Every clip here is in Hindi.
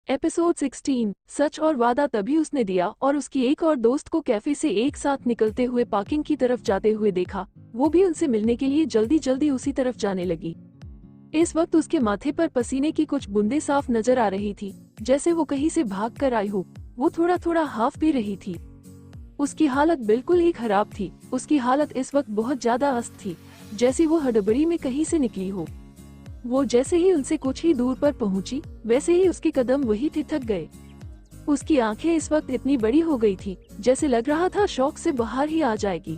एपिसोड 16 सच और वादा। तभी उसने दिया और उसकी एक और दोस्त को कैफे से एक साथ निकलते हुए पार्किंग की तरफ जाते हुए देखा। वो भी उनसे मिलने के लिए जल्दी जल्दी उसी तरफ जाने लगी। इस वक्त उसके माथे पर पसीने की कुछ बूंदें साफ नजर आ रही थी, जैसे वो कहीं से भाग कर आई हो। वो थोड़ा थोड़ा हाफ भी रही थी। उसकी हालत बिल्कुल ही खराब थी। उसकी हालत इस वक्त बहुत ज्यादा अस्त थी, जैसे वो हड़बड़ी में कहीं से निकली हो। वो जैसे ही उनसे कुछ ही दूर पर पहुंची, वैसे ही उसके कदम वही ठिठक गए। उसकी आंखें इस वक्त इतनी बड़ी हो गई थी, जैसे लग रहा था शौक से बाहर ही आ जाएगी।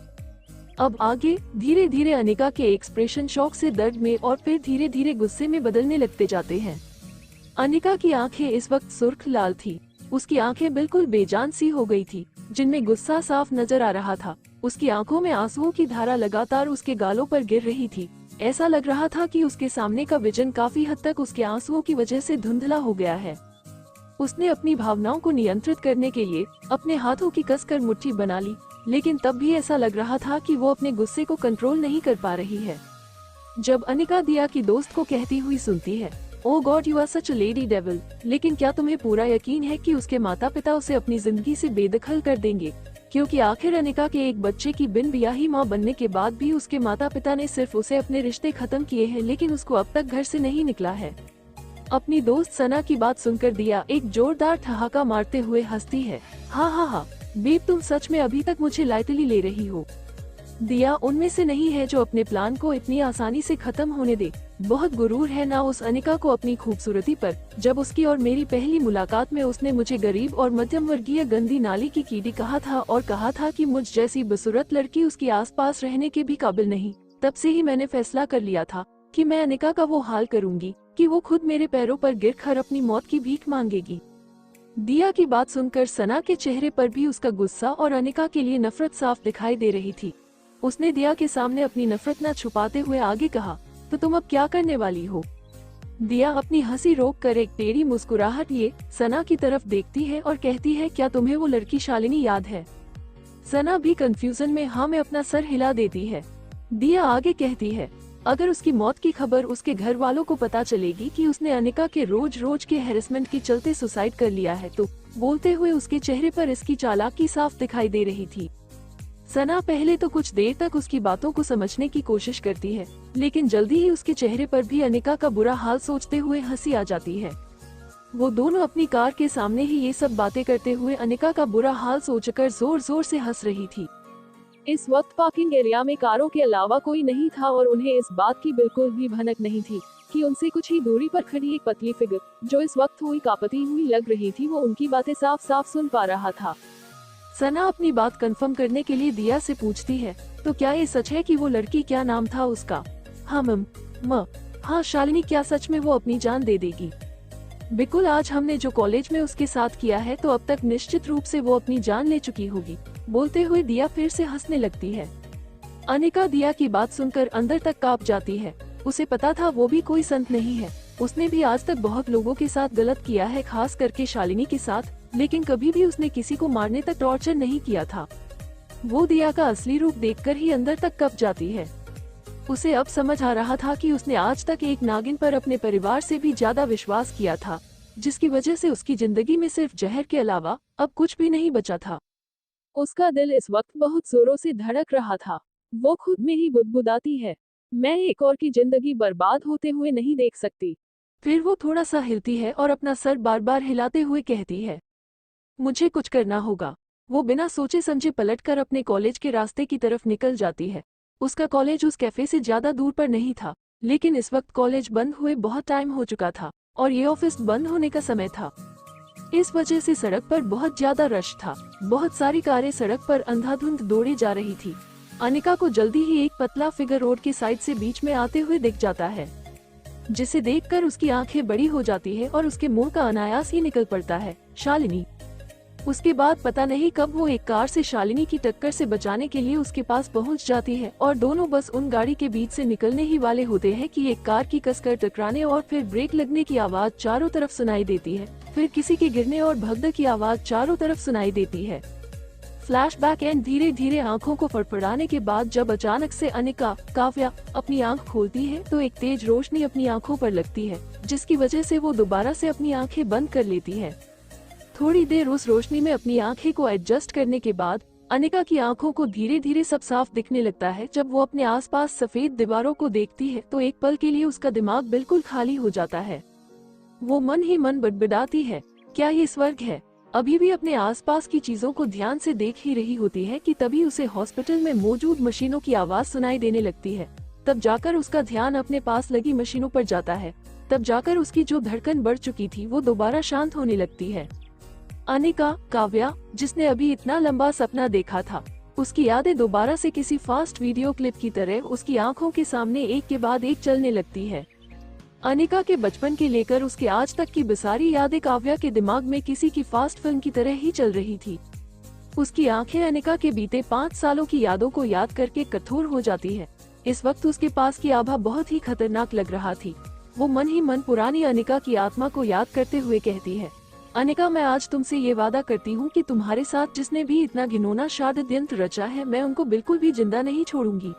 अब आगे धीरे धीरे अनिका के एक्सप्रेशन शौक से दर्द में और फिर धीरे धीरे गुस्से में बदलने लगते जाते हैं। अनिका की आंखें इस वक्त सुर्ख लाल थी। उसकी आंखें बिल्कुल बेजान सी हो गई थी, जिनमें गुस्सा साफ नजर आ रहा था। उसकी आंखों में आंसुओं की धारा लगातार उसके गालों पर गिर रही थी। ऐसा लग रहा था कि उसके सामने का विजन काफी हद तक उसके आंसुओं की वजह से धुंधला हो गया है। उसने अपनी भावनाओं को नियंत्रित करने के लिए अपने हाथों की कसकर मुट्ठी बना ली, लेकिन तब भी ऐसा लग रहा था कि वो अपने गुस्से को कंट्रोल नहीं कर पा रही है। जब अनिका दिया की दोस्त को कहती हुई सुनती है, O God you are such a lady devil, लेकिन क्या तुम्हें पूरा यकीन है कि उसके माता पिता उसे अपनी जिंदगी से बेदखल कर देंगे? क्योंकि आखिर अनिका के एक बच्चे की बिन ब्याही मां बनने के बाद भी उसके माता पिता ने सिर्फ उसे अपने रिश्ते खत्म किए हैं, लेकिन उसको अब तक घर से नहीं निकला है। अपनी दोस्त सना की बात सुनकर दिया एक जोरदार ठहाका मारते हुए हंसती है। हाँ हाँ हाँ बेब, तुम सच में अभी तक मुझे लाइटली ले रही हो। दिया उनमें से नहीं है जो अपने प्लान को इतनी आसानी से खत्म होने दे। बहुत गुरूर है ना उस अनिका को अपनी खूबसूरती पर। जब उसकी और मेरी पहली मुलाकात में उसने मुझे गरीब और मध्यम वर्गीय गंदी नाली की कीड़ी कहा था और कहा था कि मुझ जैसी बदसूरत लड़की उसके आसपास रहने के भी काबिल नहीं। तब से ही मैंने फैसला कर लिया था कि मैं अनिका का वो हाल करूंगी कि वो खुद मेरे पैरों पर गिर कर अपनी मौत की भीख मांगेगी। दिया की बात सुनकर सना के चेहरे पर भी उसका गुस्सा और अनिका के लिए नफरत साफ दिखाई दे रही थी। उसने दिया के सामने अपनी नफरत न छुपाते हुए आगे कहा, तो तुम अब क्या करने वाली हो? दिया अपनी हंसी रोक कर एक टेढ़ी मुस्कुराहट लिए सना की तरफ देखती है और कहती है, क्या तुम्हें वो लड़की शालिनी याद है? सना भी कंफ्यूजन में हाँ में अपना सर हिला देती है। दिया आगे कहती है, अगर उसकी मौत की खबर उसके घर वालों को पता चलेगी कि उसने अनिका के रोज रोज के हैरेसमेंट के चलते सुसाइड कर लिया है तो। बोलते हुए उसके चेहरे पर इसकी चालाकी साफ दिखाई दे रही थी। सना पहले तो कुछ देर तक उसकी बातों को समझने की कोशिश करती है, लेकिन जल्दी ही उसके चेहरे पर भी अनिका का बुरा हाल सोचते हुए हंसी आ जाती है। वो दोनों अपनी कार के सामने ही ये सब बातें करते हुए अनिका का बुरा हाल सोचकर जोर जोर से हंस रही थी। इस वक्त पार्किंग एरिया में कारों के अलावा कोई नहीं था और उन्हें इस बात की बिल्कुल भी भनक नहीं थी कि उनसे कुछ ही दूरी पर खड़ी एक पतली फिगर, जो इस वक्त हुई कांपती हुई लग रही थी, वो उनकी बातें साफ साफ सुन पा रहा था। सना अपनी बात कंफर्म करने के लिए दिया से पूछती है, तो क्या ये सच है कि वो लड़की, क्या नाम था उसका? हाँ मम, हाँ शालिनी, क्या सच में वो अपनी जान दे देगी? बिल्कुल, आज हमने जो कॉलेज में उसके साथ किया है तो अब तक निश्चित रूप से वो अपनी जान ले चुकी होगी। बोलते हुए दिया फिर से हंसने लगती है। अनिका दिया की बात सुनकर अंदर तक कांप जाती है। उसे पता था वो भी कोई संत नहीं है। उसने भी आज तक बहुत लोगों के साथ गलत किया है, खास करके शालिनी के साथ, लेकिन कभी भी उसने किसी को मारने तक टॉर्चर नहीं किया था। वो दिया का असली रूप देखकर ही अंदर तक कँप जाती है। उसे अब समझ आ रहा था कि उसने आज तक एक नागिन पर अपने परिवार से भी ज्यादा विश्वास किया था, जिसकी वजह से उसकी जिंदगी में सिर्फ जहर के अलावा अब कुछ भी नहीं बचा था। उसका दिल इस वक्त बहुत जोरों से धड़क रहा था। वो खुद में ही बुदबुदाती है, मैं एक और की जिंदगी बर्बाद होते हुए नहीं देख सकती। फिर वो थोड़ा सा हिलती है और अपना सर बार बार हिलाते हुए कहती है, मुझे कुछ करना होगा। वो बिना सोचे समझे पलटकर अपने कॉलेज के रास्ते की तरफ निकल जाती है। उसका कॉलेज उस कैफे से ज्यादा दूर पर नहीं था, लेकिन इस वक्त कॉलेज बंद हुए बहुत टाइम हो चुका था और ये ऑफिस बंद होने का समय था। इस वजह से सड़क पर बहुत ज्यादा रश था। बहुत सारी कारें सड़क पर अंधाधुंध दौड़े जा रही थी। अनिका को जल्दी ही एक पतला फिगर रोड के साइड से बीच में आते हुए दिख जाता है, जिसे देखकर उसकी आंखें बड़ी हो जाती है और उसके मुंह का अनायास ही निकल पड़ता है, शालिनी। उसके बाद पता नहीं कब वो एक कार से शालिनी की टक्कर से बचाने के लिए उसके पास पहुंच जाती है और दोनों बस उन गाड़ी के बीच से निकलने ही वाले होते हैं कि एक कार की कसकर टकराने और फिर ब्रेक लगने की आवाज चारों तरफ सुनाई देती है। फिर किसी के गिरने और भगदड़ की आवाज चारों तरफ सुनाई देती है। फ्लैशबैक एंड धीरे धीरे आंखों को फड़फड़ाने के बाद जब अचानक से अनिका काव्या अपनी आंख खोलती है तो एक तेज रोशनी अपनी आंखों पर लगती है, जिसकी वजह से वो दोबारा से अपनी आंखें बंद कर लेती है। थोड़ी देर उस रोशनी में अपनी आंखें को एडजस्ट करने के बाद अनिका की आंखों को धीरे धीरे सब साफ दिखने लगता है। जब वो अपने आसपास सफेद दीवारों को देखती है तो एक पल के लिए उसका दिमाग बिल्कुल खाली हो जाता है। वो मन ही मन बड़बड़ाती है, क्या ये स्वर्ग है? अभी भी अपने आसपास की चीजों को ध्यान से देख ही रही होती है कि तभी उसे हॉस्पिटल में मौजूद मशीनों की आवाज सुनाई देने लगती है। तब जाकर उसका ध्यान अपने पास लगी मशीनों पर जाता है। तब जाकर उसकी जो धड़कन बढ़ चुकी थी वो दोबारा शांत होने लगती है। अनिका काव्या, जिसने अभी इतना लंबा सपना देखा था, उसकी यादें दोबारा से किसी फास्ट वीडियो क्लिप की तरह उसकी आंखों के सामने एक के बाद एक चलने लगती है। अनिका के बचपन के लेकर उसके आज तक की सारी यादें काव्या के दिमाग में किसी की फास्ट फिल्म की तरह ही चल रही थी। उसकी आंखें अनिका के बीते 5 सालों की यादों को याद करके कठोर हो जाती है। इस वक्त उसके पास की आभा बहुत ही खतरनाक लग रहा थी। वो मन ही मन पुरानी अनिका की आत्मा को याद करते हुए कहती है, अनिका, मैं आज तुमसे ये वादा करती हूँ कि तुम्हारे साथ जिसने भी इतना घिनौना षड्यंत्र रचा है, मैं उनको बिल्कुल भी जिंदा नहीं छोड़ूंगी।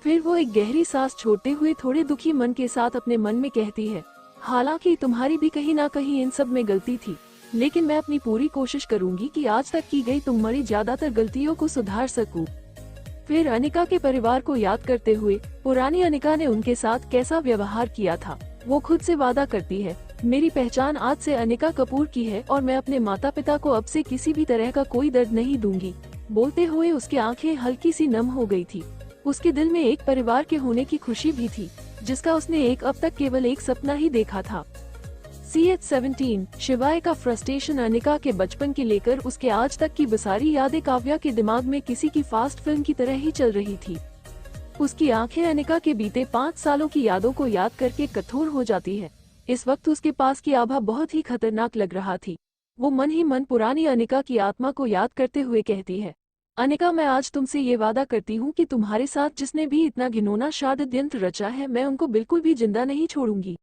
फिर वो एक गहरी सांस छोड़ते हुए थोड़े दुखी मन के साथ अपने मन में कहती है, हालांकि तुम्हारी भी कहीं ना कहीं इन सब में गलती थी, लेकिन मैं अपनी पूरी कोशिश करूंगी कि आज तक की गई तुम्हारी ज्यादातर गलतियों को सुधार सकूं। फिर अनिका के परिवार को याद करते हुए पुरानी अनिका ने उनके साथ कैसा व्यवहार किया था, वो खुद से वादा करती है, मेरी पहचान आज से अनिका कपूर की है और मैं अपने माता पिता को अब से किसी भी तरह का कोई दर्द नहीं दूंगी। बोलते हुए उसकी आंखें हल्की सी नम हो गई थी। उसके दिल में एक परिवार के होने की खुशी भी थी, जिसका उसने अब तक केवल एक सपना ही देखा था। CH-17 शिवाय का फ्रस्ट्रेशन अनिका के बचपन के लेकर उसके आज तक की सारी यादें काव्या के दिमाग में किसी की फास्ट फिल्म की तरह ही चल रही थी। उसकी आंखें अनिका के बीते 5 सालों की यादों को याद करके कठोर हो जाती है। इस वक्त उसके पास की आभा बहुत ही खतरनाक लग रहा थी। वो मन ही मन पुरानी अनिका की आत्मा को याद करते हुए कहती है, अनिका, मैं आज तुमसे ये वादा करती हूँ कि तुम्हारे साथ जिसने भी इतना घिनौना षड्यंत्र रचा है, मैं उनको बिल्कुल भी जिंदा नहीं छोड़ूंगी।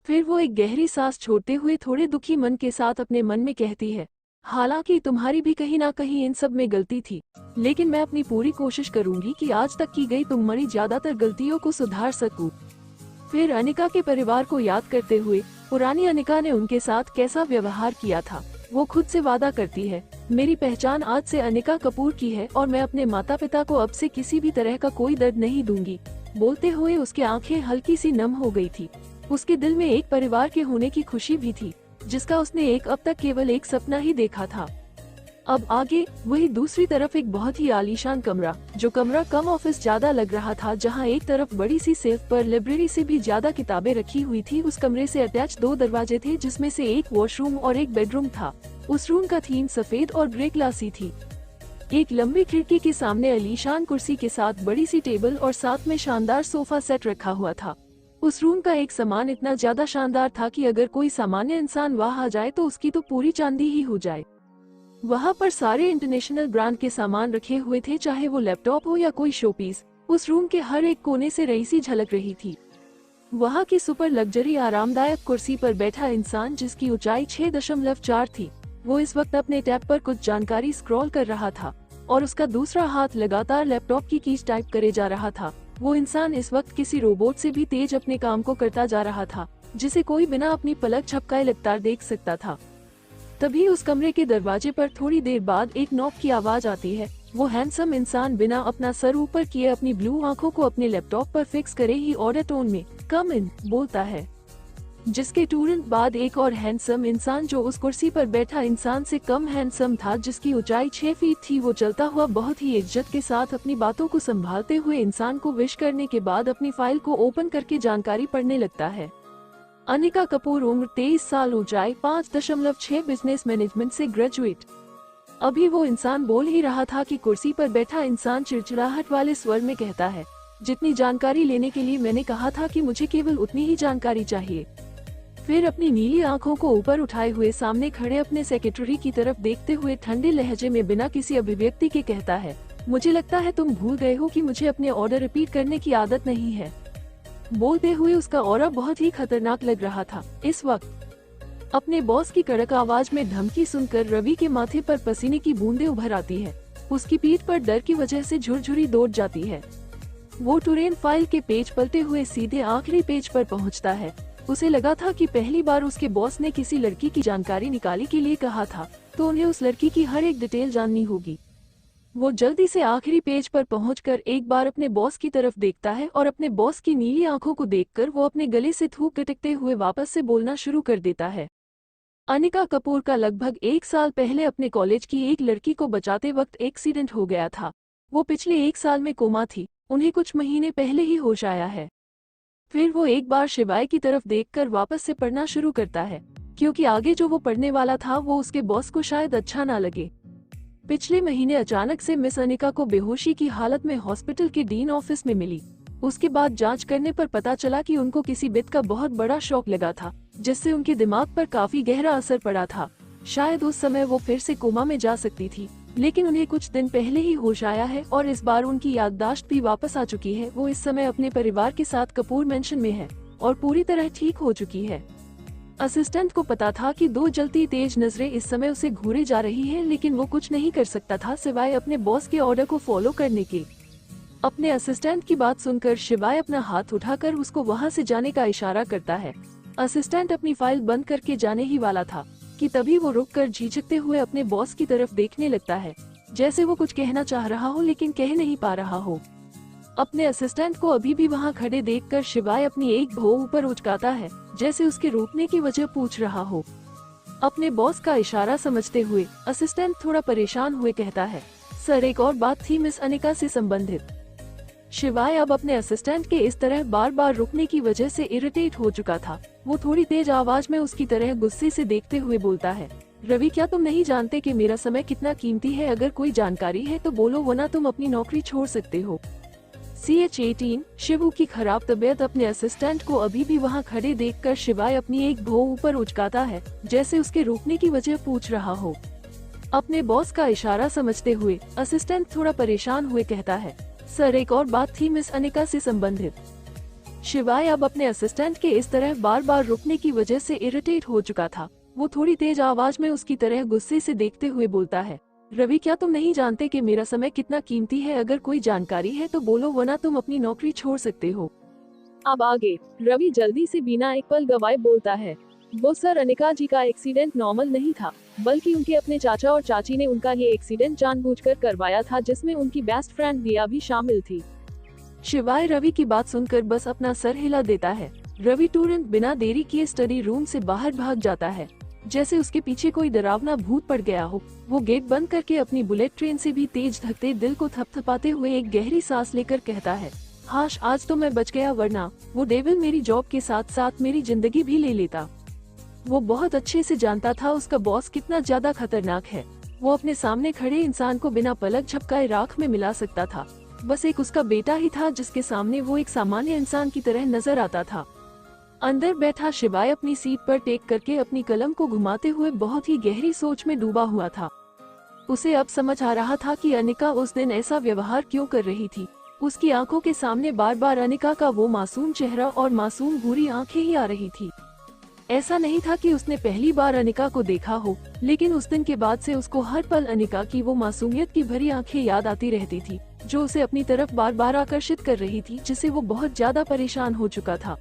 फिर वो एक गहरी सांस छोड़ते हुए थोड़े दुखी मन के साथ अपने मन में कहती है, हालांकि तुम्हारी भी कहीं ना कहीं इन सब में गलती थी, लेकिन मैं अपनी पूरी कोशिश करूंगी कि आज तक की गई तुम्हारी ज्यादातर गलतियों को सुधार सकूं। फिर अनिका के परिवार को याद करते हुए पुरानी अनिका ने उनके साथ कैसा व्यवहार किया था, वो खुद से वादा करती है, मेरी पहचान आज से अनिका कपूर की है और मैं अपने माता पिता को अब से किसी भी तरह का कोई दर्द नहीं दूंगी। बोलते हुए उसकी आंखें हल्की सी नम हो गई थी। उसके दिल में एक परिवार के होने की खुशी भी थी, जिसका उसने अब तक केवल एक सपना ही देखा था। अब आगे वही दूसरी तरफ एक बहुत ही आलीशान कमरा, जो कमरा कम ऑफिस ज्यादा लग रहा था, जहां एक तरफ बड़ी सी सेल्फ पर लाइब्रेरी से भी ज्यादा किताबें रखी हुई थी। उस कमरे से अटैच 2 दरवाजे थे, जिसमें से एक वॉशरूम और एक बेडरूम था। उस रूम का थीम सफेद और ग्रे क्लासी थी। एक लंबी खिड़की के सामने आलीशान कुर्सी के साथ बड़ी सी टेबल और साथ में शानदार सोफा सेट रखा हुआ था। उस रूम का एक सामान इतना ज्यादा शानदार था कि अगर कोई सामान्य इंसान वहां आ जाए तो उसकी तो पूरी चांदी ही हो जाए। वहां पर सारे इंटरनेशनल ब्रांड के सामान रखे हुए थे, चाहे वो लैपटॉप हो या कोई शोपीस। उस रूम के हर एक कोने से रईसी झलक रही थी। वहां की सुपर लग्जरी आरामदायक कुर्सी पर बैठा इंसान, जिसकी ऊंचाई 6.4 थी, वो इस वक्त अपने टैब पर कुछ जानकारी स्क्रॉल कर रहा था और उसका दूसरा हाथ लगातार लैपटॉप की कीज टाइप करे जा रहा था। वो इंसान इस वक्त किसी रोबोट से भी तेज अपने काम को करता जा रहा था, जिसे कोई बिना अपनी पलक झपकाए लगातार देख सकता था। तभी उस कमरे के दरवाजे पर थोड़ी देर बाद एक नॉक की आवाज आती है। वो हैंडसम इंसान बिना अपना सर ऊपर किए अपनी ब्लू आंखों को अपने लैपटॉप पर फिक्स करे ही ऑर्डर टोन में कम इन बोलता है, जिसके तुरंत बाद एक और हैंडसम इंसान, जो उस कुर्सी पर बैठा इंसान से कम हैंडसम था, जिसकी ऊंचाई 6 फीट थी, वो चलता हुआ बहुत ही इज्जत के साथ अपनी बातों को संभालते हुए इंसान को विश करने के बाद अपनी फाइल को ओपन करके जानकारी पढ़ने लगता है। अनिका कपूर, उम्र 23 साल, ऊंचाई 5.6, बिजनेस मैनेजमेंट से ग्रेजुएट। अभी वो इंसान बोल ही रहा था कि कुर्सी पर बैठा इंसान चिड़चिड़ाहट वाले स्वर में कहता है, जितनी जानकारी लेने के लिए मैंने कहा था कि मुझे केवल उतनी ही जानकारी चाहिए। फिर अपनी नीली आंखों को ऊपर उठाए हुए सामने खड़े अपने सेक्रेटरी की तरफ देखते हुए ठंडे लहजे में बिना किसी अभिव्यक्ति के कहता है, मुझे लगता है तुम भूल गए हो कि मुझे अपने ऑर्डर रिपीट करने की आदत नहीं है। बोलते हुए उसका ऑरा बहुत ही खतरनाक लग रहा था। इस वक्त अपने बॉस की कड़क आवाज में धमकी सुनकर रवि के माथे पर पसीने की बूंदें उभर आती है। उसकी पीठ पर डर की वजह से झुरझुरी दौड़ जाती है। वो टूरेन फाइल के पेज पलटे हुए सीधे आखिरी पेज पर पहुंचता है। उसे लगा था कि पहली बार उसके बॉस ने किसी लड़की की जानकारी निकालने के लिए कहा था, तो उन्हें उस लड़की की हर एक डिटेल जाननी होगी। वो जल्दी से आखिरी पेज पर पहुंचकर एक बार अपने बॉस की तरफ देखता है और अपने बॉस की नीली आंखों को देखकर वो अपने गले से थूक गटकते हुए वापस से बोलना शुरू कर देता है। अनिका कपूर का लगभग 1 साल पहले अपने कॉलेज की एक लड़की को बचाते वक्त एक्सीडेंट हो गया था। वो पिछले 1 साल में कोमा थी। उन्हें कुछ महीने पहले ही होश आया है। फिर वो एक बार शिवाय की तरफ देखकर वापस से पढ़ना शुरू करता है, क्योंकि आगे जो वो पढ़ने वाला था वो उसके बॉस को शायद अच्छा ना लगे। पिछले महीने अचानक से मिस अनिका को बेहोशी की हालत में हॉस्पिटल के डीन ऑफिस में मिली। उसके बाद जांच करने पर पता चला कि उनको किसी बित का बहुत बड़ा शॉक लगा था, जिससे उनके दिमाग पर काफी गहरा असर पड़ा था। शायद उस समय वो फिर से कोमा में जा सकती थी, लेकिन उन्हें कुछ दिन पहले ही होश आया है और इस बार उनकी याददाश्त भी वापस आ चुकी है। वो इस समय अपने परिवार के साथ कपूर मेंशन में है और पूरी तरह ठीक हो चुकी है। असिस्टेंट को पता था कि 2 जलती तेज नजरें इस समय उसे घूरे जा रही हैं, लेकिन वो कुछ नहीं कर सकता था सिवाय अपने बॉस के ऑर्डर को फॉलो करने के। अपने असिस्टेंट की बात सुनकर शिवाय अपना हाथ उठाकर उसको वहां से जाने का इशारा करता है। असिस्टेंट अपनी फाइल बंद करके जाने ही वाला था कि तभी वो रुककर झिझकते हुए अपने बॉस की तरफ देखने लगता है, जैसे वो कुछ कहना चाह रहा हो लेकिन कह नहीं पा रहा हो। अपने असिस्टेंट को अभी भी वहां खड़े देखकर शिवाय अपनी एक भौं ऊपर उचकाता है, जैसे उसके रुकने की वजह पूछ रहा हो। अपने बॉस का इशारा समझते हुए असिस्टेंट थोड़ा परेशान हुए कहता है, सर एक और बात थी मिस अनिका से संबंधित। शिवाय अब अपने असिस्टेंट के इस तरह बार बार रुकने की वजह से इरिटेट हो चुका था। वो थोड़ी तेज आवाज में उसकी तरह गुस्से से देखते हुए बोलता है, रवि क्या तुम नहीं जानते कि मेरा समय कितना कीमती है? अगर कोई जानकारी है तो बोलो, वरना तुम अपनी नौकरी छोड़ सकते हो। CH-18 शिवू की खराब तबीयत अपने असिस्टेंट को अभी भी वहां खड़े देखकर शिवाय अपनी एक भौं ऊपर उचकाता है, जैसे उसके रुकने की वजह पूछ रहा हो। अपने बॉस का इशारा समझते हुए असिस्टेंट थोड़ा परेशान हुए कहता है, सर एक और बात थी मिस अनिका से संबंधित। शिवाय अब अपने असिस्टेंट के इस तरह बार बार रुकने की वजह से इरिटेट हो चुका था। वो थोड़ी तेज आवाज में उसकी तरह गुस्से से देखते हुए बोलता है, रवि क्या तुम नहीं जानते कि मेरा समय कितना कीमती है? अगर कोई जानकारी है तो बोलो, वरना तुम अपनी नौकरी छोड़ सकते हो। अब आगे रवि जल्दी से बिना एक पल गवाए बोलता है, वो सर अनिका जी का एक्सीडेंट नॉर्मल नहीं था, बल्कि उनके अपने चाचा और चाची ने उनका ये एक्सीडेंट जानबूझकर करवाया था, जिसमें उनकी बेस्ट फ्रेंड दिया भी शामिल थी। शिवाय रवि की बात सुनकर बस अपना सर हिला देता है। रवि तुरंत बिना देरी किए स्टडी रूम से बाहर भाग जाता है, जैसे उसके पीछे कोई डरावना भूत पड़ गया हो। वो गेट बंद करके अपनी बुलेट ट्रेन से भी तेज धकते दिल को थपथपाते हुए एक गहरी सांस लेकर कहता है, हाश आज तो मैं बच गया, वरना वो डेविल मेरी जॉब के साथ साथ मेरी जिंदगी भी ले लेता। वो बहुत अच्छे से जानता था उसका बॉस कितना ज्यादा खतरनाक है। वो अपने सामने खड़े इंसान को बिना पलक झपकाए राख में मिला सकता था। बस एक उसका बेटा ही था जिसके सामने वो एक सामान्य इंसान की तरह नजर आता था। अंदर बैठा शिवाय अपनी सीट पर टेक करके अपनी कलम को घुमाते हुए बहुत ही गहरी सोच में डूबा हुआ था। उसे अब समझ आ रहा था कि अनिका उस दिन ऐसा व्यवहार क्यों कर रही थी। उसकी आंखों के सामने बार बार अनिका का वो मासूम चेहरा और मासूम भूरी आंखें ही आ रही थी। ऐसा नहीं था कि उसने पहली बार अनिका को देखा हो, लेकिन उस दिन के बाद से उसको हर पल अनिका की वो मासूमियत की भरी आंखें याद आती रहती थी, जो उसे अपनी तरफ बार बार आकर्षित कर रही थी, जिससे वो बहुत ज्यादा परेशान हो चुका था।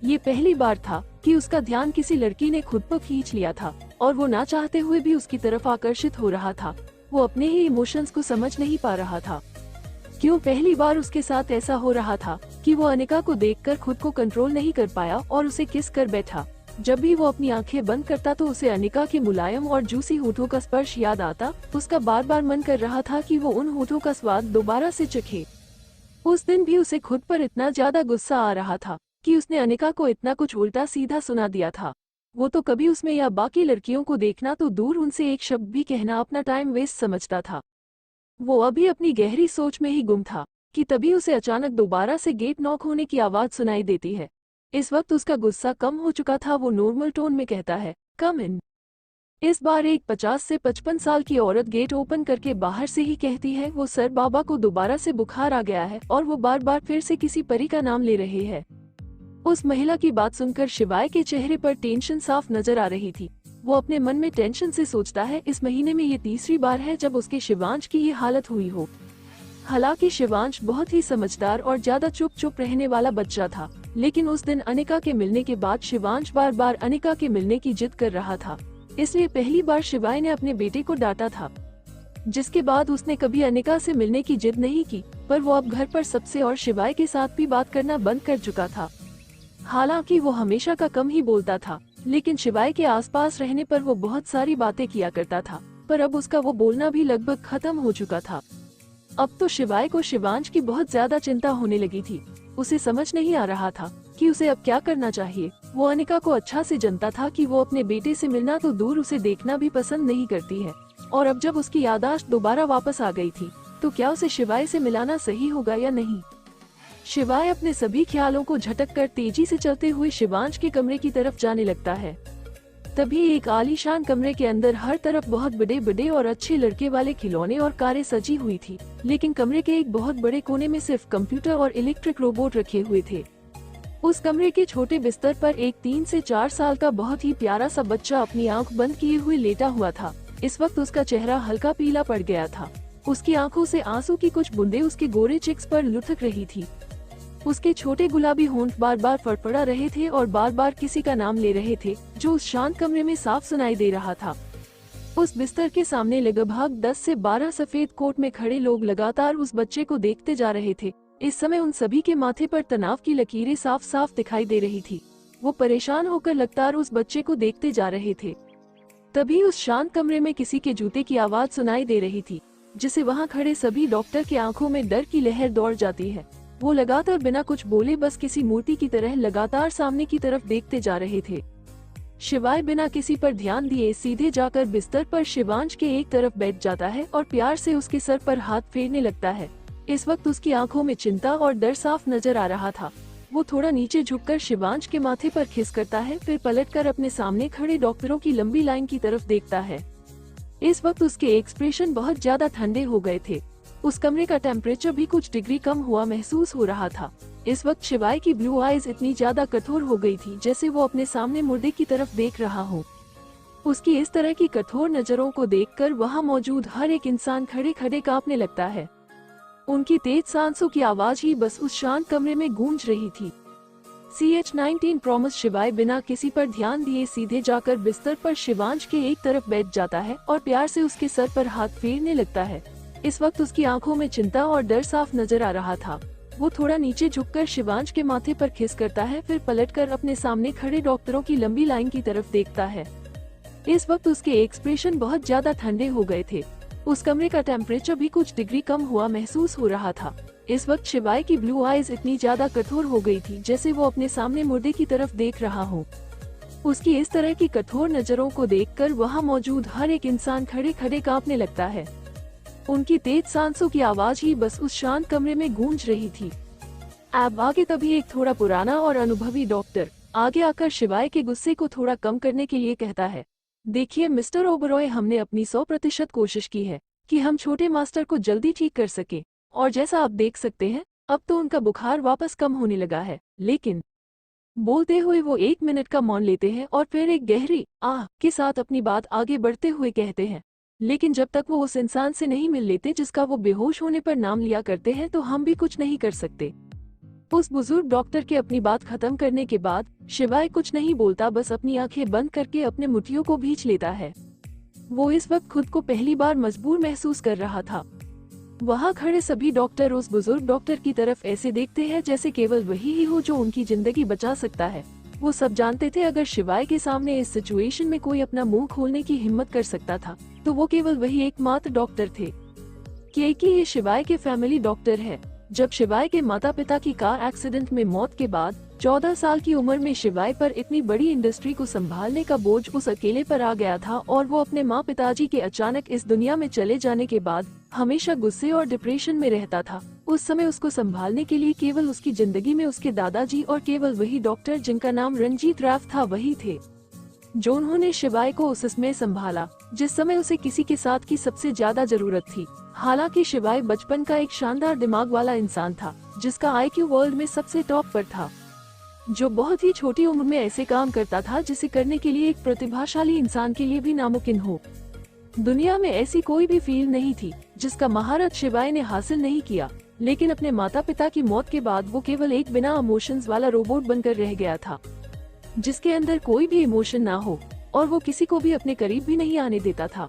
ये पहली बार था कि उसका ध्यान किसी लड़की ने खुद पर खींच लिया था और वो ना चाहते हुए भी उसकी तरफ आकर्षित हो रहा था। वो अपने ही इमोशंस को समझ नहीं पा रहा था। क्यों पहली बार उसके साथ ऐसा हो रहा था कि वो अनिका को देखकर खुद को कंट्रोल नहीं कर पाया और उसे किस कर बैठा। जब भी वो अपनी आंखें बंद करता तो उसे अनिका के मुलायम और जूसी होठों का स्पर्श याद आता। उसका बार बार मन कर रहा था कि वो उन होठों का स्वाद दोबारा से चखे। उस दिन भी उसे खुद पर इतना ज्यादा गुस्सा आ रहा था कि उसने अनिका को इतना कुछ उल्टा सीधा सुना दिया था। वो तो कभी उसमें या बाकी लड़कियों को देखना तो दूर, उनसे एक शब्द भी कहना अपना टाइम वेस्ट समझता था। वो अभी अपनी गहरी सोच में ही गुम था कि तभी उसे अचानक दोबारा से गेट नॉक होने की आवाज सुनाई देती है। इस वक्त उसका गुस्सा कम हो चुका था। वो नॉर्मल टोन में कहता है, कम इन। इस बार एक 50 से 55 साल की औरत गेट ओपन करके बाहर से ही कहती है, वो सर बाबा को दोबारा से बुखार आ गया है और वो बार बार फिर से किसी परी का नाम ले रहे हैं। उस महिला की बात सुनकर शिवाय के चेहरे पर टेंशन साफ नजर आ रही थी। वो अपने मन में टेंशन से सोचता है, इस महीने में ये तीसरी बार है जब उसके शिवांश की ये हालत हुई हो। हालांकि शिवांश बहुत ही समझदार और ज्यादा चुप रहने वाला बच्चा था, लेकिन उस दिन अनिका के मिलने के बाद शिवांश बार बार अनिका के मिलने की जिद कर रहा था। इसलिए पहली बार शिवाय ने अपने बेटे को डांटा था, जिसके बाद उसने कभी अनिका से मिलने की जिद नहीं की। पर वो अब घर पर सबसे और शिवाय के साथ भी बात करना बंद कर चुका था। हालांकि वो हमेशा का कम ही बोलता था, लेकिन शिवाय के आसपास रहने पर वो बहुत सारी बातें किया करता था। पर अब उसका वो बोलना भी लगभग खत्म हो चुका था। अब तो शिवाय को शिवांश की बहुत ज्यादा चिंता होने लगी थी। उसे समझ नहीं आ रहा था कि उसे अब क्या करना चाहिए। वो अनिका को अच्छा से जानता था कि वो अपने बेटे से मिलना तो दूर, उसे देखना भी पसंद नहीं करती है। और अब जब उसकी याददाश्त दोबारा वापस आ गई थी, तो क्या उसे शिवाय से मिलाना सही होगा या नहीं। शिवाय अपने सभी ख्यालों को झटक कर तेजी से चलते हुए शिवांश के कमरे की तरफ जाने लगता है। तभी एक आलीशान कमरे के अंदर हर तरफ बहुत बड़े बड़े और अच्छे लड़के वाले खिलौने और कारें सजी हुई थी, लेकिन कमरे के एक बहुत बड़े कोने में सिर्फ कंप्यूटर और इलेक्ट्रिक रोबोट रखे हुए थे। उस कमरे के छोटे बिस्तर पर एक 3 से 4 साल का बहुत ही प्यारा सा बच्चा अपनी आंख बंद किए हुए लेटा हुआ था। इस वक्त उसका चेहरा हल्का पीला पड़ गया था। उसकी आंखों से आंसू की कुछ बूंदें उसके गोरे चिक्स पर लुढ़क रही थी। उसके छोटे गुलाबी होंठ बार बार फड़फड़ा रहे थे और बार बार किसी का नाम ले रहे थे, जो उस शांत कमरे में साफ सुनाई दे रहा था। उस बिस्तर के सामने लगभग 10 से 12 सफेद कोट में खड़े लोग लगातार उस बच्चे को देखते जा रहे थे। इस समय उन सभी के माथे पर तनाव की लकीरें साफ साफ दिखाई दे रही थी। वो परेशान होकर लगातार उस बच्चे को देखते जा रहे थे। तभी उस शांत कमरे में किसी के जूते की आवाज सुनाई दे रही थी, जिसे वहाँ खड़े सभी डॉक्टर के आंखों में डर की लहर दौड़ जाती है। वो लगातार बिना कुछ बोले बस किसी मूर्ति की तरह लगातार सामने की तरफ देखते जा रहे थे। शिवाय बिना किसी पर ध्यान दिए सीधे जाकर बिस्तर पर शिवांश के एक तरफ बैठ जाता है और प्यार से उसके सर पर हाथ फेरने लगता है। इस वक्त उसकी आंखों में चिंता और डर साफ नजर आ रहा था। वो थोड़ा नीचे झुककर शिवांश के माथे पर किस करता है, फिर पलटकर अपने सामने खड़े डॉक्टरों की लंबी लाइन की तरफ देखता है। इस वक्त उसके एक्सप्रेशन बहुत ज्यादा ठंडे हो गए थे। उस कमरे का टेम्परेचर भी कुछ डिग्री कम हुआ महसूस हो रहा था। इस वक्त शिवाय की ब्लू आईज इतनी ज्यादा कठोर हो गई थी जैसे वो अपने सामने मुर्दे की तरफ देख रहा हो। उसकी इस तरह की कठोर नजरों को देखकर वहाँ मौजूद हर एक इंसान खड़े खड़े कांपने लगता है। उनकी तेज सांसों की आवाज ही बस उस शांत कमरे में गूंज रही थी। CH-19 promise. शिवाय बिना किसी पर ध्यान दिए सीधे जाकर बिस्तर पर शिवांश के एक तरफ बैठ जाता है और प्यार से उसके सर पर हाथ फेरने लगता है। इस वक्त उसकी आंखों में चिंता और डर साफ नजर आ रहा था। वो थोड़ा नीचे झुककर शिवांश के माथे पर किस करता है, फिर पलटकर अपने सामने खड़े डॉक्टरों की लंबी लाइन की तरफ देखता है। इस वक्त उसके एक्सप्रेशन बहुत ज्यादा ठंडे हो गए थे। उस कमरे का टेम्परेचर भी कुछ डिग्री कम हुआ महसूस हो रहा था। इस वक्त शिवाय की ब्लू आईज इतनी ज्यादा कठोर हो गई थी जैसे वो अपने सामने मुर्दे की तरफ देख रहा हो। उसकी इस तरह की कठोर नजरों को देखकर वहाँ मौजूद हर एक इंसान खड़े खड़े कांपने लगता है। उनकी तेज सांसों की आवाज ही बस उस शांत कमरे में गूंज रही थी। अब आगे तभी एक थोड़ा पुराना और अनुभवी डॉक्टर आगे आकर शिवाय के गुस्से को थोड़ा कम करने के लिए कहता है, देखिए मिस्टर ओबरॉय, हमने अपनी 100% कोशिश की है कि हम छोटे मास्टर को जल्दी ठीक कर सके, और जैसा आप देख सकते हैं अब तो उनका बुखार वापस कम होने लगा है। लेकिन बोलते हुए वो 1 मिनट का मौन लेते हैं और फिर एक गहरी आह के साथ अपनी बात आगे बढ़ते हुए कहते हैं, लेकिन जब तक वो उस इंसान से नहीं मिल लेते जिसका वो बेहोश होने पर नाम लिया करते हैं, तो हम भी कुछ नहीं कर सकते। उस बुजुर्ग डॉक्टर के अपनी बात खत्म करने के बाद शिवाय कुछ नहीं बोलता, बस अपनी आंखें बंद करके अपने मुट्ठियों को भींच लेता है। वो इस वक्त खुद को पहली बार मजबूर महसूस कर रहा था। वहाँ खड़े सभी डॉक्टर उस बुजुर्ग डॉक्टर की तरफ ऐसे देखते हैं जैसे केवल वही ही हो जो उनकी जिंदगी बचा सकता है। वो सब जानते थे अगर शिवाय के सामने इस सिचुएशन में कोई अपना मुंह खोलने की हिम्मत कर सकता था तो वो केवल वही एकमात्र डॉक्टर थे, क्योंकि ये शिवाय के फैमिली डॉक्टर है। जब शिवाय के माता पिता की कार एक्सीडेंट में मौत के बाद 14 साल की उम्र में शिवाय पर इतनी बड़ी इंडस्ट्री को संभालने का बोझ उस अकेले पर आ गया था, और वो अपने माँ पिताजी के अचानक इस दुनिया में चले जाने के बाद हमेशा गुस्से और डिप्रेशन में रहता था। उस समय उसको संभालने के लिए केवल उसकी जिंदगी में उसके दादाजी और केवल वही डॉक्टर जिनका नाम रंजीत राव था वही थे, जो उन्होंने शिवाय को उस समय संभाला जिस समय उसे किसी के साथ की सबसे ज्यादा जरूरत थी। हालांकि शिवाय बचपन का एक शानदार दिमाग वाला इंसान था जिसका IQ वर्ल्ड में सबसे टॉप पर था। जो बहुत ही छोटी उम्र में ऐसे काम करता था जिसे करने के लिए एक प्रतिभाशाली इंसान के लिए भी नामुमकिन हो। दुनिया में ऐसी कोई भी फील्ड नहीं थी जिसका महारत शिवाय ने हासिल नहीं किया, लेकिन अपने माता पिता की मौत के बाद वो केवल एक बिना इमोशंस वाला रोबोट बनकर रह गया था, जिसके अंदर कोई भी इमोशन ना हो और वो किसी को भी अपने करीब भी नहीं आने देता था,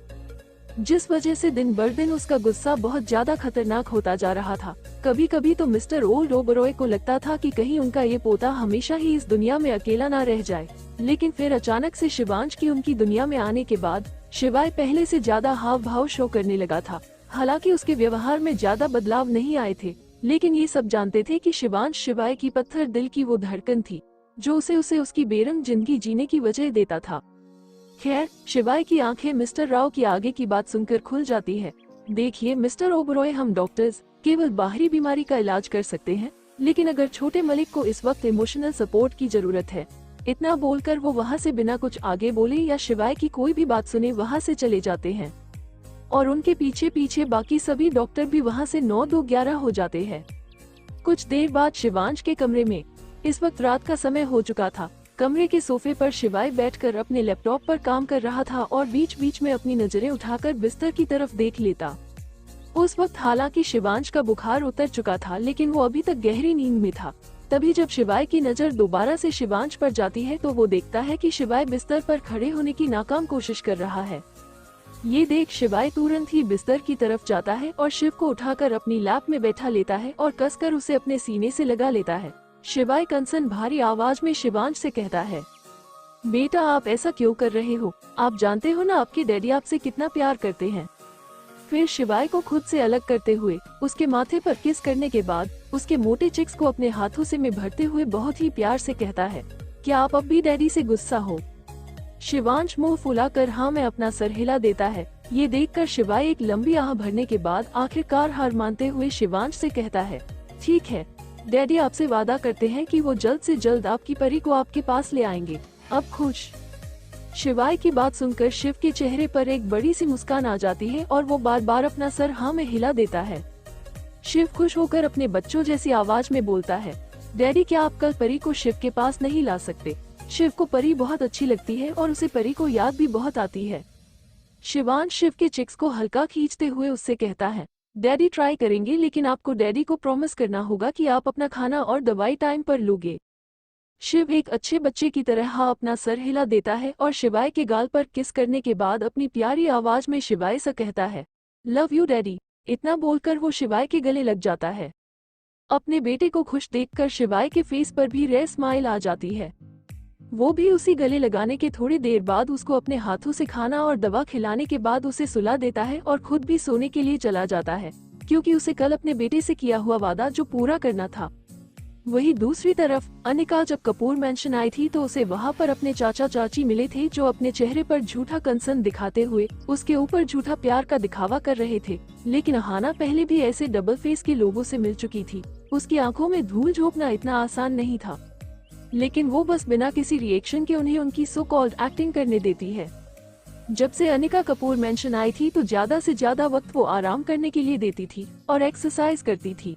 जिस वजह से दिन बर दिन उसका गुस्सा बहुत ज्यादा खतरनाक होता जा रहा था। कभी कभी तो मिस्टर ओल्ड ओबरॉय को लगता था कि कहीं उनका ये पोता हमेशा ही इस दुनिया में अकेला ना रह जाए, लेकिन फिर अचानक से शिवांश की उनकी दुनिया में आने के बाद शिवाय पहले से ज्यादा हाव भाव शो करने लगा था। हालांकि उसके व्यवहार में ज्यादा बदलाव नहीं आए थे, लेकिन ये सब जानते थे कि शिवांश शिवाय की पत्थर दिल की वो धड़कन थी जो उसे उसकी बेरंग जिंदगी जीने की वजह देता था। खैर, शिवाय की आंखें मिस्टर राव की आगे की बात सुनकर खुल जाती है। देखिए मिस्टर ओबरॉय, हम डॉक्टर्स केवल बाहरी बीमारी का इलाज कर सकते हैं, लेकिन अगर छोटे मलिक को इस वक्त इमोशनल सपोर्ट की जरूरत है। इतना बोलकर वो वहाँ से बिना कुछ आगे बोले या शिवाय की कोई भी बात सुने वहाँ से चले जाते हैं और उनके पीछे पीछे बाकी सभी डॉक्टर भी वहाँ से 9-2-11 हो जाते हैं। कुछ देर बाद शिवांश के कमरे में, इस वक्त रात का समय हो चुका था, कमरे के सोफे पर शिवाय बैठकर अपने लैपटॉप पर काम कर रहा था और बीच बीच में अपनी नजरें उठाकर बिस्तर की तरफ देख लेता। उस वक्त हालांकि शिवांश का बुखार उतर चुका था, लेकिन वो अभी तक गहरी नींद में था। तभी जब शिवाय की नजर दोबारा से शिवांश पर जाती है तो वो देखता है कि शिवाय बिस्तर पर खड़े होने की नाकाम कोशिश कर रहा है। ये देख शिवाय तुरंत ही बिस्तर की तरफ जाता है और शिव को उठाकर अपनी लैप में बैठा लेता है और कसकर उसे अपने सीने से लगा लेता है। शिवाय कंसन भारी आवाज में शिवांश से कहता है, बेटा आप ऐसा क्यों कर रहे हो? आप जानते हो ना आपके डैडी आपसे कितना प्यार करते हैं। फिर शिवाय को खुद से अलग करते हुए उसके माथे पर किस करने के बाद उसके मोटे चिक्स को अपने हाथों से में भरते हुए बहुत ही प्यार से कहता है, क्या आप अब भी डैडी से गुस्सा हो? शिवांश मुंह फुलाकर हाँ मैं अपना सर हिला देता है। ये देखकर शिवाय एक लंबी आह भरने के बाद आखिरकार हार मानते हुए शिवांश से कहता है, ठीक है डैडी, आपसे वादा करते हैं कि वो जल्द से जल्द आपकी परी को आपके पास ले आएंगे। अब खुश? शिवाय की बात सुनकर शिव के चेहरे पर एक बड़ी सी मुस्कान आ जाती है और वो बार बार अपना सर हाँ में हिला देता है। शिव खुश होकर अपने बच्चों जैसी आवाज में बोलता है, डैडी क्या आप कल परी को शिव के पास नहीं ला सकते? शिव को परी बहुत अच्छी लगती है और उसे परी को याद भी बहुत आती है। शिवांश शिव के चिक्स को हल्का खींचते हुए उससे कहता है, डैडी ट्राई करेंगे, लेकिन आपको डैडी को प्रॉमिस करना होगा कि आप अपना खाना और दवाई टाइम पर लोगे। शिव एक अच्छे बच्चे की तरह हाँ अपना सर हिला देता है और शिवाय के गाल पर किस करने के बाद अपनी प्यारी आवाज में शिवाय से कहता है, लव यू डैडी। इतना बोलकर वो शिवाय के गले लग जाता है। अपने बेटे को खुश देखकर शिवाय के फेस पर भी रेयर स्माइल आ जाती है। वो भी उसी गले लगाने के थोड़ी देर बाद उसको अपने हाथों से खाना और दवा खिलाने के बाद उसे सुला देता है और खुद भी सोने के लिए चला जाता है, क्योंकि उसे कल अपने बेटे से किया हुआ वादा जो पूरा करना था। वहीं दूसरी तरफ अनिका जब कपूर मैंशन आई थी तो उसे वहां पर अपने चाचा चाची मिले थे, जो अपने चेहरे पर झूठा कंसर्न दिखाते हुए उसके ऊपर झूठा प्यार का दिखावा कर रहे थे। लेकिन अहाना पहले भी ऐसे डबल फेस के लोगों से मिल चुकी थी। उसकी आंखों में धूल झोंकना इतना आसान नहीं था, लेकिन वो बस बिना किसी रिएक्शन के उन्हें उनकी सो कॉल्ड एक्टिंग करने देती है। जब से अनिका कपूर मैंशन आई थी तो ज्यादा से ज्यादा वक्त वो आराम करने के लिए देती थी और एक्सरसाइज करती थी,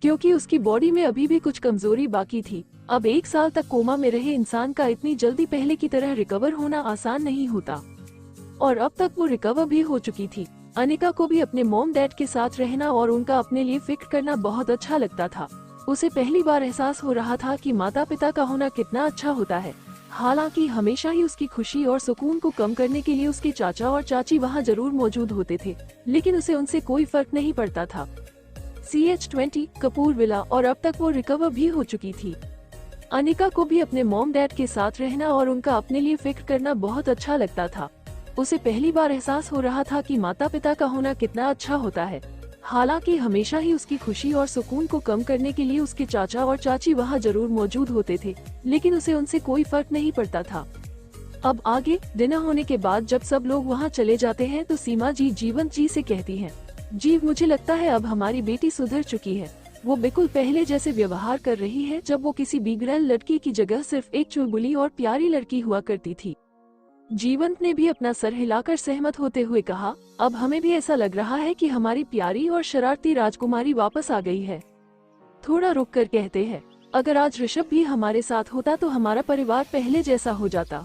क्योंकि उसकी बॉडी में अभी भी कुछ कमजोरी बाकी थी। अब 1 साल तक कोमा में रहे इंसान का इतनी जल्दी पहले की तरह रिकवर होना आसान नहीं होता, और अब तक वो रिकवर भी हो चुकी थी। अनिका को भी अपने मॉम डैड के साथ रहना और उनका अपने लिए फिक्र करना बहुत अच्छा लगता था। उसे पहली बार एहसास हो रहा था कि माता पिता का होना कितना अच्छा होता है। हालांकि हमेशा ही उसकी खुशी और सुकून को कम करने के लिए उसके चाचा और चाची वहाँ जरूर मौजूद होते थे, लेकिन उसे उनसे कोई फर्क नहीं पड़ता था। CH20 कपूर विला, और अब तक वो रिकवर भी हो चुकी थी। अनिका को भी अपने मॉम डैड के साथ रहना और उनका अपने लिए फिक्र करना बहुत अच्छा लगता था। उसे पहली बार एहसास हो रहा था कि माता पिता का होना कितना अच्छा होता है। हालांकि हमेशा ही उसकी खुशी और सुकून को कम करने के लिए उसके चाचा और चाची वहाँ जरूर मौजूद होते थे, लेकिन उसे उनसे कोई फर्क नहीं पड़ता था। अब आगे डिनर होने के बाद जब सब लोग वहाँ चले जाते हैं तो सीमा जी जीवंत जी से कहती हैं, जीव मुझे लगता है अब हमारी बेटी सुधर चुकी है। वो बिल्कुल पहले जैसे व्यवहार कर रही है जब वो किसी बिगड़ैल लड़की की जगह सिर्फ एक चुलबुली और प्यारी लड़की हुआ करती थी। जीवंत ने भी अपना सर हिलाकर सहमत होते हुए कहा, अब हमें भी ऐसा लग रहा है कि हमारी प्यारी और शरारती राजकुमारी वापस आ गई है। थोड़ा रुक कर कहते हैं, अगर आज ऋषभ भी हमारे साथ होता तो हमारा परिवार पहले जैसा हो जाता।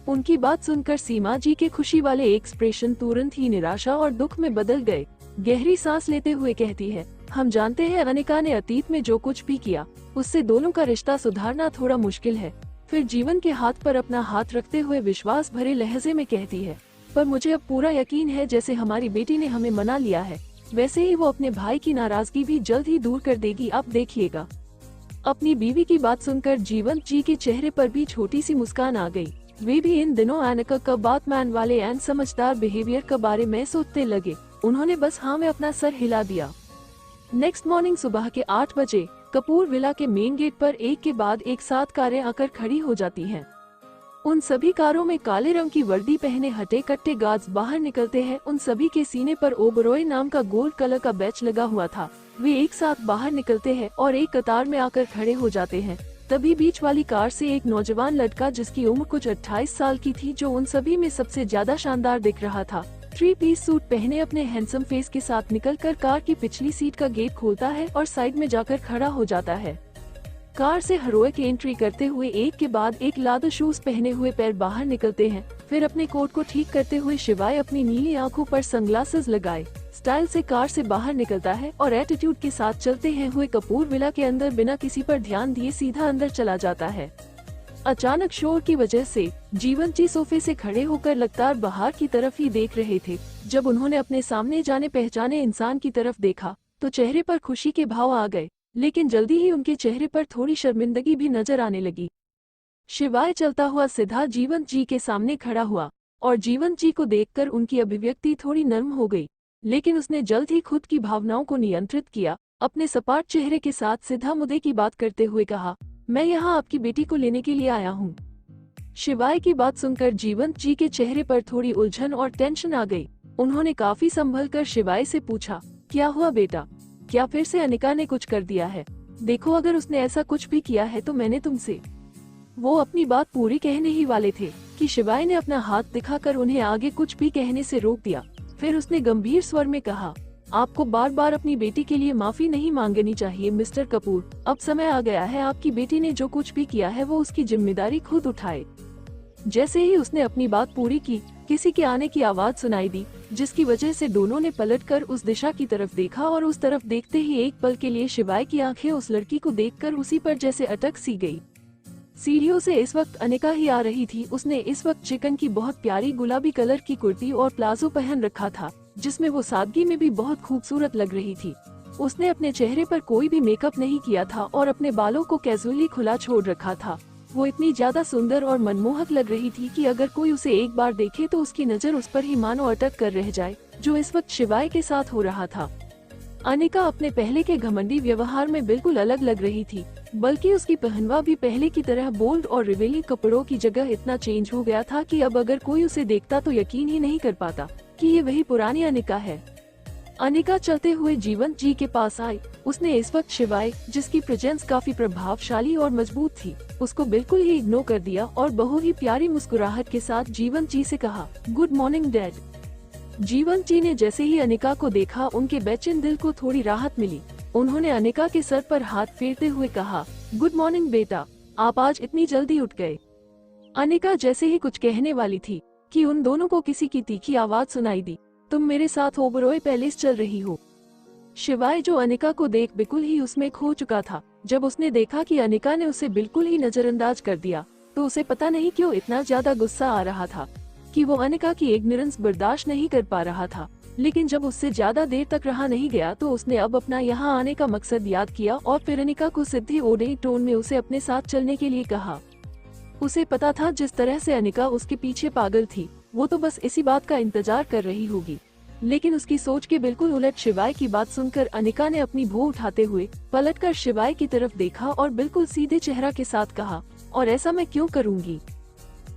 उनकी बात सुनकर सीमा जी के खुशी वाले एक्सप्रेशन तुरंत ही निराशा और दुख में बदल गए। गहरी सांस लेते हुए कहती है, हम जानते हैं अनिका ने अतीत में जो कुछ भी किया, उससे दोनों का रिश्ता सुधारना थोड़ा मुश्किल है। फिर जीवन के हाथ पर अपना हाथ रखते हुए विश्वास भरे लहजे में कहती है, पर मुझे अब पूरा यकीन है जैसे हमारी बेटी ने हमें मना लिया है, वैसे ही वो अपने भाई की नाराजगी भी जल्द ही दूर कर देगी, आप देखिएगा। अपनी बीवी की बात सुनकर जीवंत जी के चेहरे पर भी छोटी सी मुस्कान आ गई। वे भी इन दिनों अनिका का बातमान वाले एंड समझदार बिहेवियर के बारे में सोचते लगे। उन्होंने बस हाँ में अपना सर हिला दिया। नेक्स्ट मॉर्निंग सुबह के 8 बजे कपूर विला के मेन गेट पर एक के बाद एक साथ कारें आकर खड़ी हो जाती हैं। उन सभी कारों में काले रंग की वर्दी पहने हटे कट्टे गार्ड्स बाहर निकलते हैं। उन सभी के सीने पर ओबरॉय नाम का गोल्ड कलर का बैच लगा हुआ था। वे एक साथ बाहर निकलते हैं और एक कतार में आकर खड़े हो जाते हैं। तभी बीच वाली कार से एक नौजवान लड़का जिसकी उम्र कुछ 28 साल की थी, जो उन सभी में सबसे ज्यादा शानदार दिख रहा था, 3 पीस सूट पहने अपने हैंडसम फेस के साथ निकलकर कार की पिछली सीट का गेट खोलता है और साइड में जाकर खड़ा हो जाता है। कार से हीरोइक एंट्री करते हुए एक के बाद एक लादर शूज पहने हुए पैर बाहर निकलते हैं। फिर अपने कोट को ठीक करते हुए शिवाय अपनी नीली आंखों पर सनग्लासेस लगाए स्टाइल से कार से बाहर निकलता है और एटीट्यूड के साथ चलते हैं हुए कपूर विला के अंदर बिना किसी पर ध्यान दिए सीधा अंदर चला जाता है। अचानक शोर की वजह से जीवंत जी सोफे से खड़े होकर लगातार बाहर की तरफ ही देख रहे थे। जब उन्होंने अपने सामने जाने पहचाने इंसान की तरफ देखा तो चेहरे पर खुशी के भाव आ गए, लेकिन जल्दी ही उनके चेहरे पर थोड़ी शर्मिंदगी भी नजर आने लगी। शिवाय चलता हुआ सीधा जीवंत जी के सामने खड़ा हुआ और जीवंत जी को देखकर उनकी अभिव्यक्ति थोड़ी नर्म हो गई, लेकिन उसने जल्द ही खुद की भावनाओं को नियंत्रित किया। अपने सपाट चेहरे के साथ सीधा मुद्दे की बात करते हुए कहा, मैं यहाँ आपकी बेटी को लेने के लिए आया हूँ। शिवाय की बात सुनकर जीवंत जी के चेहरे पर थोड़ी उलझन और टेंशन आ गई। उन्होंने काफी संभल कर शिवाय से पूछा, क्या हुआ बेटा, क्या फिर से अनिका ने कुछ कर दिया है? देखो, अगर उसने ऐसा कुछ भी किया है तो मैंने तुमसे। वो अपनी बात पूरी कहने ही वाले थे कि शिवाय ने अपना हाथ दिखाकर उन्हें आगे कुछ भी कहने से रोक दिया। फिर उसने गंभीर स्वर में कहा, आपको बार बार अपनी बेटी के लिए माफी नहीं मांगनी चाहिए मिस्टर कपूर। अब समय आ गया है आपकी बेटी ने जो कुछ भी किया है वो उसकी जिम्मेदारी खुद उठाए। जैसे ही उसने अपनी बात पूरी की, किसी के आने की आवाज सुनाई दी, जिसकी वजह से दोनों ने पलटकर उस दिशा की तरफ देखा और उस तरफ देखते ही एक पल के लिए शिवाय की आंखें उस लड़की को देखकर उसी पर जैसे अटक सी गई। सीढ़ियों से इस वक्त अनिका ही आ रही थी। उसने इस वक्त चिकन की बहुत प्यारी गुलाबी कलर की कुर्ती और प्लाजो पहन रखा था, जिसमें वो सादगी में भी बहुत खूबसूरत लग रही थी। उसने अपने चेहरे पर कोई भी मेकअप नहीं किया था और अपने बालों को कैजुअली खुला छोड़ रखा था। वो इतनी ज्यादा सुंदर और मनमोहक लग रही थी कि अगर कोई उसे एक बार देखे तो उसकी नजर उस पर ही मानो अटक कर रह जाए, जो इस वक्त शिवाय के साथ हो रहा था। अनिका अपने पहले के घमंडी व्यवहार में बिल्कुल अलग लग रही थी, बल्कि उसकी पहनवा भी पहले की तरह बोल्ड और रिवेली कपड़ों की जगह इतना चेंज हो गया था कि अब अगर कोई उसे देखता तो यकीन ही नहीं कर पाता कि ये वही पुरानी अनिका है। अनिका चलते हुए जीवंत जी के पास आई। उसने इस वक्त शिवाय, जिसकी प्रेजेंस काफी प्रभावशाली और मजबूत थी, उसको बिल्कुल ही इग्नोर कर दिया और बहुत ही प्यारी मुस्कुराहट के साथ जीवंत जी से कहा, गुड मॉर्निंग डैड। जीवंत जी ने जैसे ही अनिका को देखा, उनके बेचैन दिल को थोड़ी राहत मिली। उन्होंने अनिका के सर पर हाथ फेरते हुए कहा, गुड मॉर्निंग बेटा, आप आज इतनी जल्दी उठ गए। अनिका जैसे ही कुछ कहने वाली थी कि उन दोनों को किसी की तीखी आवाज सुनाई दी, तुम मेरे साथ ओबरॉय पैलेस चल रही हो। शिवाय, जो अनिका को देख बिल्कुल ही उसमें खो चुका था, जब उसने देखा कि अनिका ने उसे बिल्कुल ही नजरअंदाज कर दिया तो उसे पता नहीं क्यों इतना ज्यादा गुस्सा आ रहा था कि वो अनिका की इग्नोरेंस बर्दाश्त नहीं कर पा रहा था। लेकिन जब उससे ज्यादा देर तक रहा नहीं गया तो उसने अब अपना यहाँ आने का मकसद याद किया और फिर अनिका को सीधे ओडे टोन में उसे अपने साथ चलने के लिए कहा। उसे पता था जिस तरह से अनिका उसके पीछे पागल थी, वो तो बस इसी बात का इंतजार कर रही होगी। लेकिन उसकी सोच के बिल्कुल उलट शिवाय की बात सुनकर अनिका ने अपनी भौं उठाते हुए पलटकर शिवाय की तरफ देखा और बिल्कुल सीधे चेहरा के साथ कहा, और ऐसा मैं क्यों करूंगी।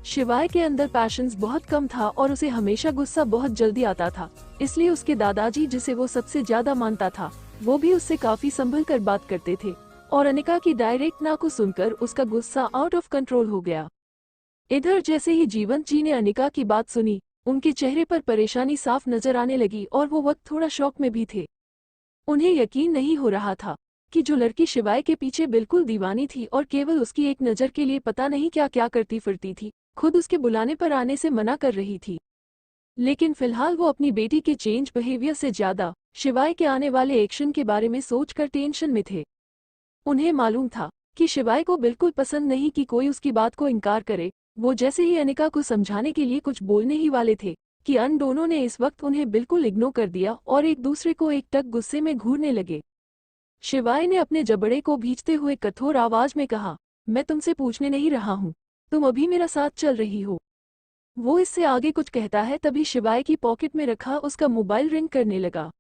शिवाय के अंदर पैशंस बहुत कम था और उसे हमेशा गुस्सा बहुत जल्दी आता था, इसलिए उसके दादाजी, जिसे वो सबसे ज्यादा मानता था, वो भी उससे काफी संभल कर बात करते थे और अनिका की डायरेक्ट ना को सुनकर उसका गुस्सा आउट ऑफ कंट्रोल हो गया। इधर जैसे ही जीवंत जी ने अनिका की बात सुनी, उनके चेहरे पर परेशानी साफ नजर आने लगी और वो वक्त थोड़ा शॉक में भी थे। उन्हें यकीन नहीं हो रहा था कि जो लड़की शिवाय के पीछे बिल्कुल दीवानी थी और केवल उसकी एक नज़र के लिए पता नहीं क्या क्या करती फिरती थी, खुद उसके बुलाने पर आने से मना कर रही थी। लेकिन फिलहाल वो अपनी बेटी के चेंज बिहेवियर से ज्यादा शिवाय के आने वाले एक्शन के बारे में सोचकर टेंशन में थे। उन्हें मालूम था कि शिवाय को बिल्कुल पसंद नहीं कि कोई उसकी बात को इनकार करे। वो जैसे ही अनिका को समझाने के लिए कुछ बोलने ही वाले थे कि अन दोनों ने इस वक्त उन्हें बिल्कुल इग्नोर कर दिया और एक दूसरे को एकटक गुस्से में घूरने लगे। शिवाय ने अपने जबड़े को भींचते हुए कठोर आवाज में कहा, मैं तुमसे पूछने नहीं रहा हूँ, तुम अभी मेरा साथ चल रही हो। वो इससे आगे कुछ कहता है तभी शिवाय की पॉकेट में रखा उसका मोबाइल रिंग करने लगा।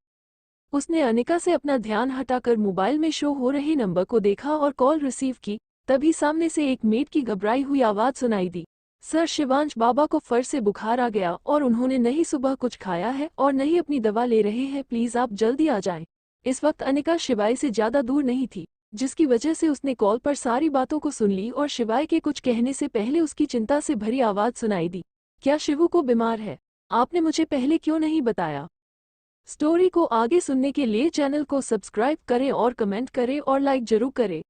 उसने अनिका से अपना ध्यान हटाकर मोबाइल में शो हो रहे नंबर को देखा और कॉल रिसीव की। तभी सामने से एक मेड की घबराई हुई आवाज सुनाई दी, सर शिवांश बाबा को फर से बुखार आ गया और उन्होंने नहीं सुबह कुछ खाया है और नहीं अपनी दवा ले रहे हैं, प्लीज आप जल्दी आ जाएं। इस वक्त अनिका शिवाय से ज्यादा दूर नहीं थी, जिसकी वजह से उसने कॉल पर सारी बातों को सुन ली और शिवाय के कुछ कहने से पहले उसकी चिंता से भरी आवाज सुनाई दी, क्या शिवू को बीमार है? आपने मुझे पहले क्यों नहीं बताया? स्टोरी को आगे सुनने के लिए चैनल को सब्सक्राइब करें और कमेंट करें और लाइक जरूर करें।